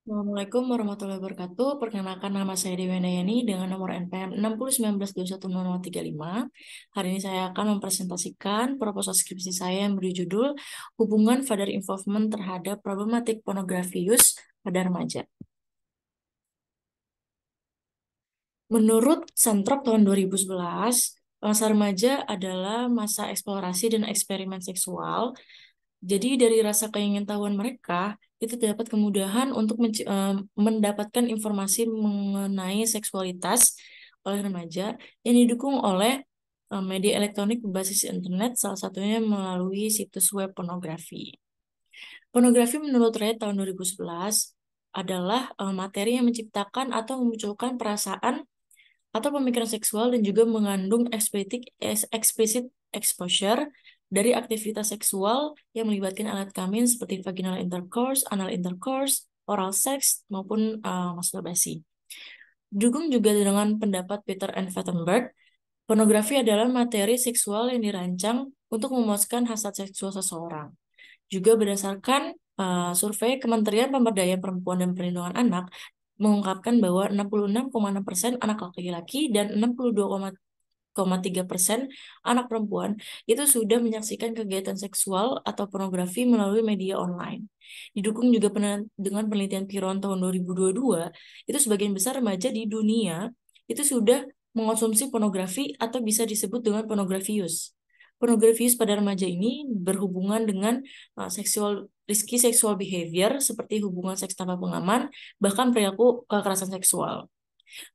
Assalamualaikum warahmatullahi wabarakatuh. Perkenalkan nama saya Dewi Handayani dengan nomor NPM 6019210035. Hari ini saya akan mempresentasikan proposal skripsi saya yang berjudul Hubungan Father Involvement terhadap Problematik Pornografi Use pada Remaja. Menurut Sentrop tahun 2011, masa remaja adalah masa eksplorasi dan eksperimen seksual. Jadi dari rasa keingintahuan mereka, itu dapat kemudahan untuk mendapatkan informasi mengenai seksualitas oleh remaja yang didukung oleh media elektronik berbasis internet, salah satunya melalui situs web pornografi. Pornografi menurut Ray tahun 2011 adalah materi yang menciptakan atau memunculkan perasaan atau pemikiran seksual dan juga mengandung explicit exposure dari aktivitas seksual yang melibatkan alat kelamin seperti vaginal intercourse, anal intercourse, oral sex, maupun masturbasi. Didukung juga dengan pendapat Peter and Vattenberg, pornografi adalah materi seksual yang dirancang untuk memuaskan hasrat seksual seseorang. Juga berdasarkan survei Kementerian Pemberdayaan Perempuan dan Perlindungan Anak, mengungkapkan bahwa 66,6% anak laki-laki dan 62,3% anak perempuan itu sudah menyaksikan kegiatan seksual atau pornografi melalui media online. Didukung juga dengan penelitian Piron tahun 2022, itu sebagian besar remaja di dunia itu sudah mengonsumsi pornografi atau bisa disebut dengan pornografi use. Pornografi use pada remaja ini berhubungan dengan risky sexual behavior seperti hubungan seks tanpa pengaman, bahkan perilaku kekerasan seksual.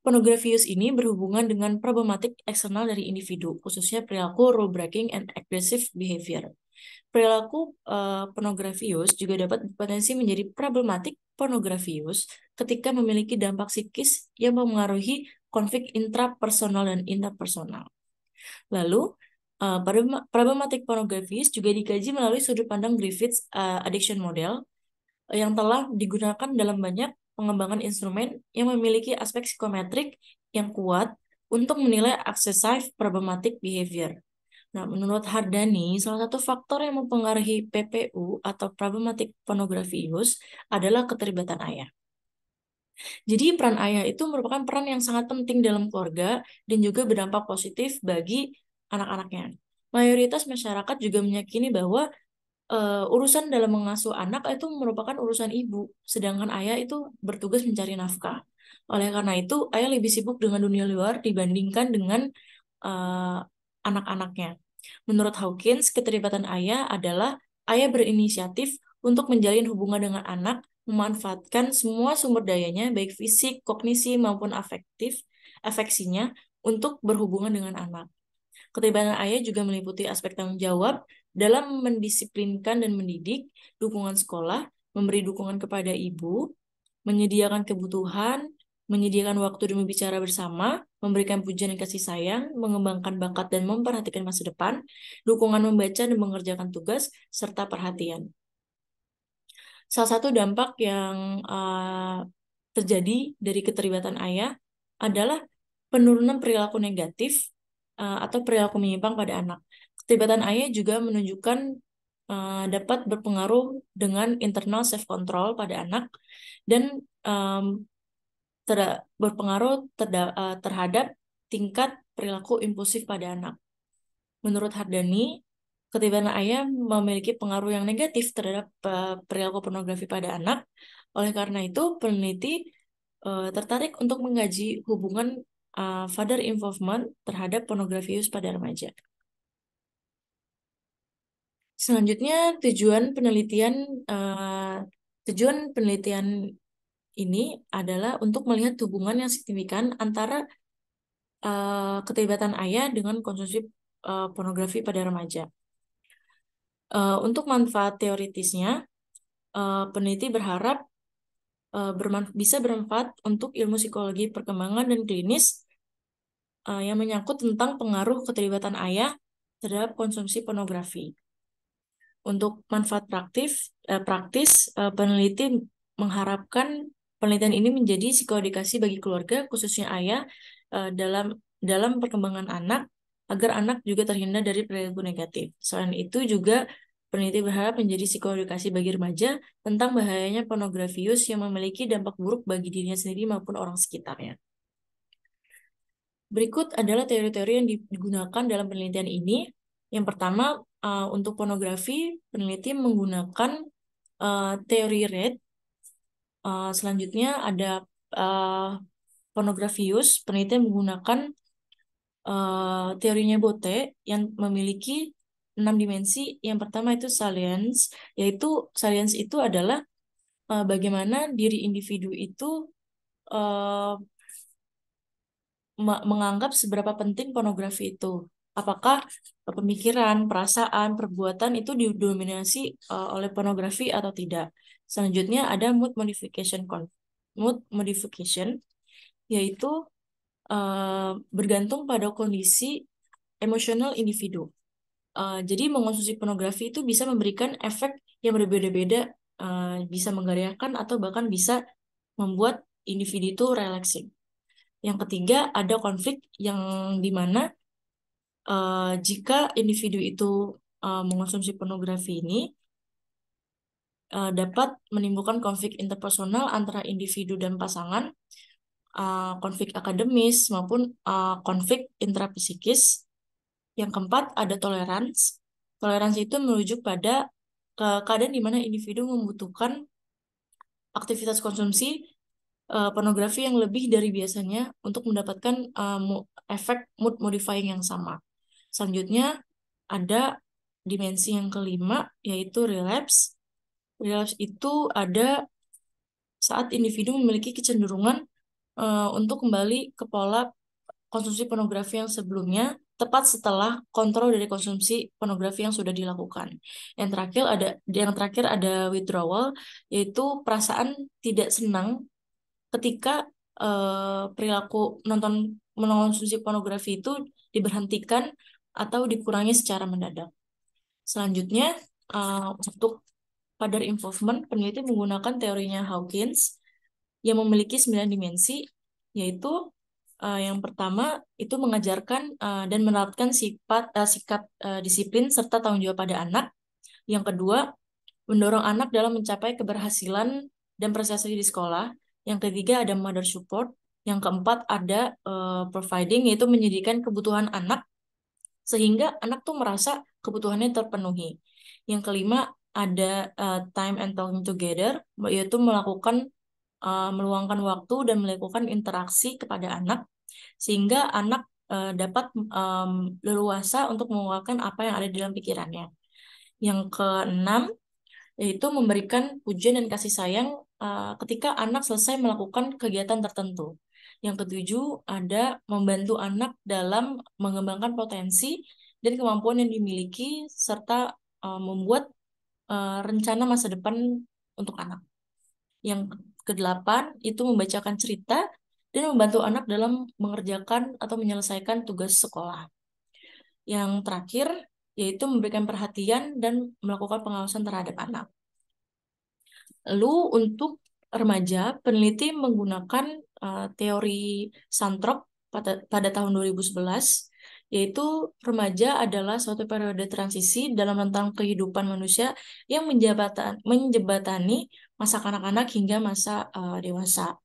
Pornografi use ini berhubungan dengan problematik eksternal dari individu, khususnya perilaku rule breaking and aggressive behavior. Perilaku pornografi use juga dapat berpotensi menjadi problematik pornografi use ketika memiliki dampak psikis yang mempengaruhi konflik intrapersonal dan interpersonal. Lalu, problematik pornografi use juga dikaji melalui sudut pandang Griffiths addiction model yang telah digunakan dalam banyak pengembangan instrumen yang memiliki aspek psikometrik yang kuat untuk menilai excessive problematic behavior. Nah, menurut Hardani, salah satu faktor yang mempengaruhi PPU atau problematic pornography use adalah keterlibatan ayah. Jadi peran ayah itu merupakan peran yang sangat penting dalam keluarga dan juga berdampak positif bagi anak-anaknya. Mayoritas masyarakat juga meyakini bahwa urusan dalam mengasuh anak itu merupakan urusan ibu, sedangkan ayah itu bertugas mencari nafkah. Oleh karena itu, ayah lebih sibuk dengan dunia luar dibandingkan dengan uh, anak-anaknya. Menurut Hawkins, keterlibatan ayah adalah ayah berinisiatif untuk menjalin hubungan dengan anak, memanfaatkan semua sumber dayanya, baik fisik, kognisi, maupun afeksinya, untuk berhubungan dengan anak. Keterlibatan ayah juga meliputi aspek tanggung jawab dalam mendisiplinkan dan mendidik, dukungan sekolah, memberi dukungan kepada ibu, menyediakan kebutuhan, menyediakan waktu dan berbicara bersama, memberikan pujian dan kasih sayang, mengembangkan bakat dan memperhatikan masa depan, dukungan membaca dan mengerjakan tugas, serta perhatian. Salah satu dampak yang terjadi dari keterlibatan ayah adalah penurunan perilaku negatif atau perilaku menyimpang pada anak. Keterlibatan ayah juga menunjukkan dapat berpengaruh dengan internal self control pada anak dan berpengaruh terhadap tingkat perilaku impulsif pada anak. Menurut Hardani, keterlibatan ayah memiliki pengaruh yang negatif terhadap perilaku pornografi pada anak. Oleh karena itu, peneliti tertarik untuk mengkaji hubungan father involvement terhadap pornografi use pada remaja. Selanjutnya, tujuan penelitian ini adalah untuk melihat hubungan yang signifikan antara keterlibatan ayah dengan konsumsi pornografi pada remaja. Untuk manfaat teoritisnya, peneliti berharap bisa bermanfaat untuk ilmu psikologi perkembangan dan klinis yang menyangkut tentang pengaruh keterlibatan ayah terhadap konsumsi pornografi. Untuk manfaat praktis, peneliti mengharapkan penelitian ini menjadi psikoedukasi bagi keluarga, khususnya ayah, dalam perkembangan anak, agar anak juga terhindar dari perilaku negatif. Selain itu juga Peneliti berharap menjadi psikoedukasi bagi remaja tentang bahayanya pornografi yang memiliki dampak buruk bagi dirinya sendiri maupun orang sekitarnya. Berikut adalah teori-teori yang digunakan dalam penelitian ini. Yang pertama, untuk pornografi, peneliti menggunakan teori RED. Selanjutnya ada pornografi peneliti menggunakan teorinya Botte yang memiliki 6 dimensi. Yang pertama itu salience, yaitu salience itu adalah bagaimana diri individu itu uh, menganggap seberapa penting pornografi itu. Apakah pemikiran, perasaan, perbuatan itu didominasi oleh pornografi atau tidak. Selanjutnya ada mood modification, yaitu bergantung pada kondisi emosional individu. Jadi mengonsumsi pornografi itu bisa memberikan efek yang berbeda-beda, bisa menggairahkan atau bahkan bisa membuat individu itu relaxing. Yang ketiga ada konflik yang dimana jika individu itu mengonsumsi pornografi ini dapat menimbulkan konflik interpersonal antara individu dan pasangan, konflik akademis maupun konflik intrapsikis. Yang keempat ada toleransi. Toleransi itu merujuk pada keadaan di mana individu membutuhkan aktivitas konsumsi pornografi yang lebih dari biasanya untuk mendapatkan efek mood modifying yang sama. Selanjutnya ada dimensi yang kelima, yaitu relapse. Relapse itu ada saat individu memiliki kecenderungan untuk kembali ke pola konsumsi pornografi yang sebelumnya, tepat setelah kontrol dari konsumsi pornografi yang sudah dilakukan. Yang terakhir ada withdrawal, yaitu perasaan tidak senang ketika perilaku mengonsumsi pornografi itu diberhentikan atau dikurangi secara mendadak. Selanjutnya, untuk kadar involvement, peneliti menggunakan teorinya Hawkins yang memiliki 9 dimensi, yaitu yang pertama itu mengajarkan dan menerapkan sikap disiplin serta tanggung jawab pada anak. Yang kedua, mendorong anak dalam mencapai keberhasilan dan prestasi di sekolah. Yang ketiga ada mother support. Yang keempat ada providing, yaitu menyediakan kebutuhan anak sehingga anak tuh merasa kebutuhannya terpenuhi. Yang kelima ada time and talking together, yaitu meluangkan waktu dan melakukan interaksi kepada anak sehingga anak dapat leluasa untuk mengungkapkan apa yang ada di dalam pikirannya. Yang keenam yaitu memberikan pujian dan kasih sayang ketika anak selesai melakukan kegiatan tertentu. Yang ketujuh ada membantu anak dalam mengembangkan potensi dan kemampuan yang dimiliki serta membuat rencana masa depan untuk anak. Yang kedelapan itu membacakan cerita dan membantu anak dalam mengerjakan atau menyelesaikan tugas sekolah. Yang terakhir yaitu memberikan perhatian dan melakukan pengawasan terhadap anak. Lalu untuk remaja, peneliti menggunakan teori Santrop pada tahun 2011, yaitu remaja adalah suatu periode transisi dalam rentang kehidupan manusia yang menjebatani masa kanak-kanak hingga masa dewasa.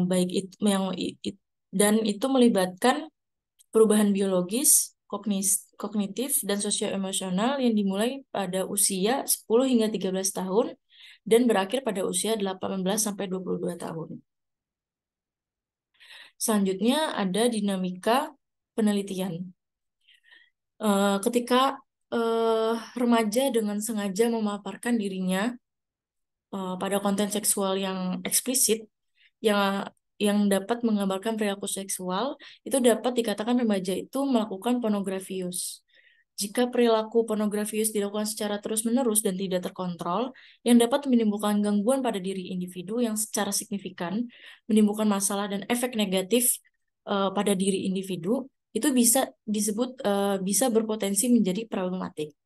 Baik itu dan itu melibatkan perubahan biologis, kognitif, dan sosioemosional yang dimulai pada usia 10 hingga 13 tahun dan berakhir pada usia 18 sampai 22 tahun. Selanjutnya ada dinamika penelitian. Ketika remaja dengan sengaja memaparkan dirinya pada konten seksual yang eksplisit, yang dapat menggambarkan perilaku seksual, itu dapat dikatakan remaja itu melakukan pornografius. Jika perilaku pornografius dilakukan secara terus-menerus dan tidak terkontrol, yang dapat menimbulkan gangguan pada diri individu yang secara signifikan, menimbulkan masalah dan efek negatif pada diri individu, itu bisa disebut bisa berpotensi menjadi problematik.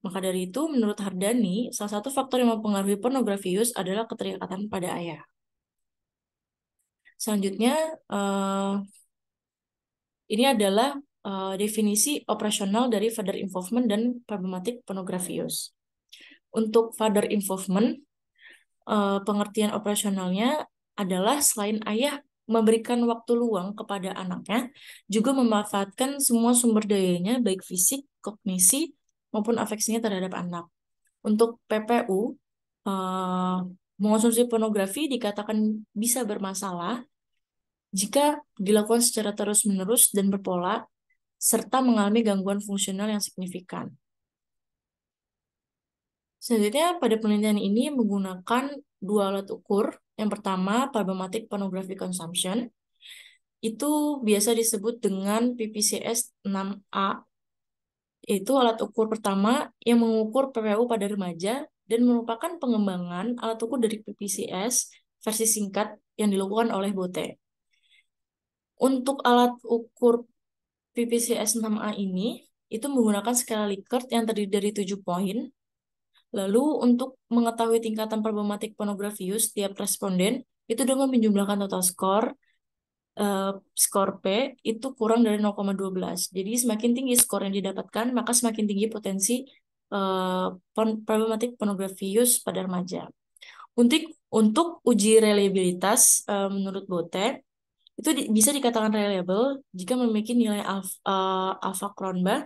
Maka dari itu, menurut Hardani, salah satu faktor yang mempengaruhi pornografius adalah keterikatan pada ayah. Selanjutnya, ini adalah definisi operasional dari father involvement dan problematic pornography use. Untuk father involvement, pengertian operasionalnya adalah selain ayah memberikan waktu luang kepada anaknya, juga memanfaatkan semua sumber dayanya, baik fisik, kognisi, maupun afeksinya terhadap anak. Untuk PPU, mengonsumsi pornografi dikatakan bisa bermasalah jika dilakukan secara terus-menerus dan berpola, serta mengalami gangguan fungsional yang signifikan. Selanjutnya, pada penelitian ini menggunakan dua alat ukur. Yang pertama, problematic pornography consumption. Itu biasa disebut dengan PPCS 6A. Itu alat ukur pertama yang mengukur PPU pada remaja dan merupakan pengembangan alat ukur dari PPCS versi singkat yang dilakukan oleh Bote. Untuk alat ukur PPCS 6A ini, itu menggunakan skala Likert yang terdiri dari 7 poin. Lalu untuk mengetahui tingkatan problematik pornografi use tiap responden, itu dengan menjumlahkan total skor, skor P itu kurang dari 0,12. Jadi semakin tinggi skor yang didapatkan, maka semakin tinggi potensi problematik pornografi use pada remaja. Untuk uji reliabilitas, menurut Bote, itu bisa dikatakan reliable jika memiliki nilai alpha Cronbach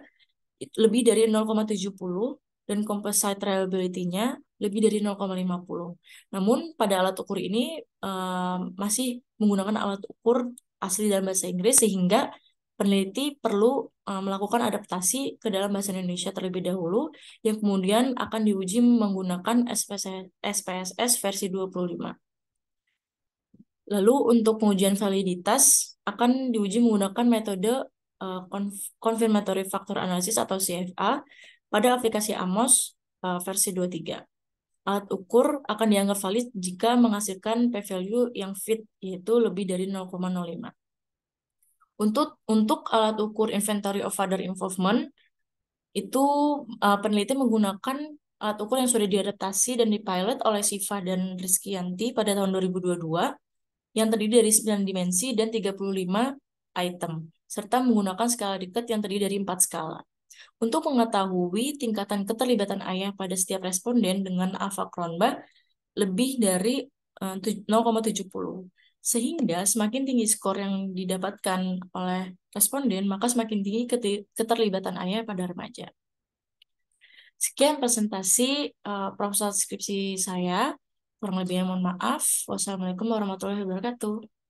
lebih dari 0,70 dan composite reliability-nya lebih dari 0,50. Namun pada alat ukur ini masih menggunakan alat ukur asli dalam bahasa Inggris sehingga peneliti perlu melakukan adaptasi ke dalam bahasa Indonesia terlebih dahulu yang kemudian akan diuji menggunakan SPSS versi 25. Lalu untuk pengujian validitas akan diuji menggunakan metode Confirmatory Factor Analysis atau CFA pada aplikasi AMOS versi 23. Alat ukur akan dianggap valid jika menghasilkan p-value yang fit, yaitu lebih dari 0,05. Untuk alat ukur Inventory of Father Involvement, itu peneliti menggunakan alat ukur yang sudah diadaptasi dan dipilot oleh Siva dan Rizkyanti pada tahun 2022 yang terdiri dari 9 dimensi dan 35 item, serta menggunakan skala Likert yang terdiri dari 4 skala. Untuk mengetahui tingkatan keterlibatan ayah pada setiap responden dengan alpha Cronbach lebih dari 0,70. Sehingga semakin tinggi skor yang didapatkan oleh responden, maka semakin tinggi keterlibatan ayah pada remaja. Sekian presentasi proposal skripsi saya. Kurang lebihnya mohon maaf. Wassalamualaikum warahmatullahi wabarakatuh.